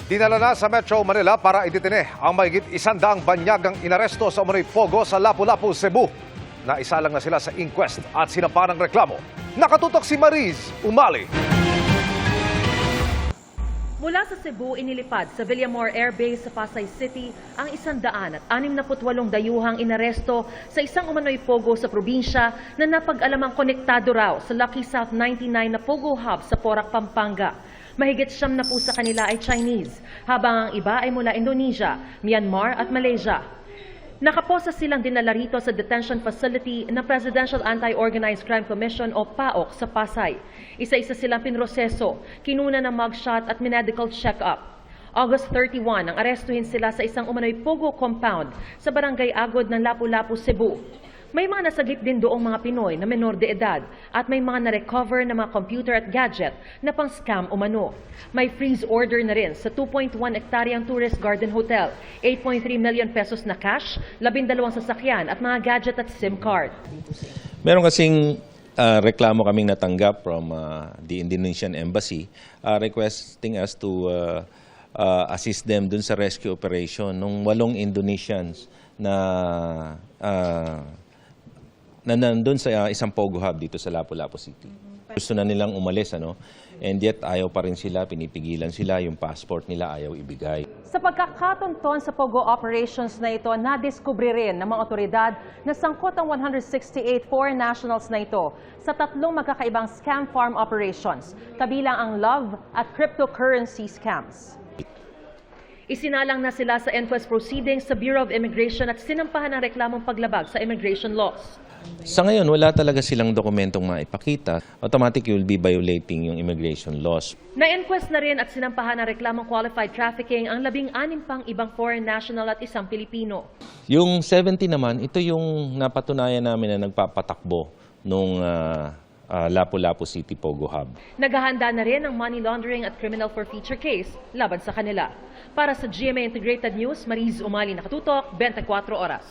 Dinala na sa Metro Manila para idetine ang mahigit 100 banyagang inaresto sa umano'y pogo sa Lapu-Lapu, Cebu. Naisa lang na sila sa inquest at sinampa ng reklamo. Nakatutok si Mariz Umali. Mula sa Cebu, inilipad sa Villamor Air Base sa Pasay City ang 168 dayuhang inaresto sa isang umano'y pogo sa probinsya na napag-alamang konektado raw sa Lucky South 99 na pogo hub sa Porac, Pampanga. Mahigit 7 na po sa kanila ay Chinese, habang ang iba ay mula Indonesia, Myanmar at Malaysia. Nakaposa silang dinala rito sa detention facility ng Presidential Anti-Organized Crime Commission o PAOC sa Pasay. Isa-isa silang pinroseso, kinuna ng mugshot at medical check-up. August 31, ang arestuhin sila sa isang umano'y pogo compound sa Barangay Agod ng Lapu-Lapu, Cebu. May mga nasagip din doong mga Pinoy na menor de edad at may mga na-recover na mga computer at gadget na pang-scam umano. May freeze order na rin sa 2.1 hektaryang tourist garden hotel, 8.3 million pesos na cash, 12 sasakyan at mga gadget at SIM card. Meron kasing reklamo kaming natanggap from the Indonesian Embassy requesting us to assist them dun sa rescue operation ng 8 Indonesians na nandun sa isang pogo hub dito sa Lapu-Lapu City. Gusto na nilang umalis, and yet ayaw pa rin sila, pinipigilan sila, yung passport nila ayaw ibigay. Sa pagkakatonton sa pogo operations na ito, nadiskubre rin ng mga otoridad na sangkot ang 168 foreign nationals na ito sa 3 magkakaibang scam farm operations, kabilang ang love at cryptocurrency scams. Isinalang na sila sa inquest proceedings sa Bureau of Immigration at sinampahan ng reklamong paglabag sa immigration laws. Sa ngayon, wala talaga silang dokumentong maipakita. Automatic, you will be violating yung immigration laws. Na-inquest na rin at sinampahan ng reklamong qualified trafficking ang 16 pang ibang foreign national at isang Pilipino. Yung 70 naman, ito yung napatunayan namin na nagpapatakbo nung Lapu-Lapu City Pogo Hub. Naghahanda na rin ang money laundering at criminal forfeiture case laban sa kanila. Para sa GMA Integrated News, Mariz Umali, nakatutok, 24 oras.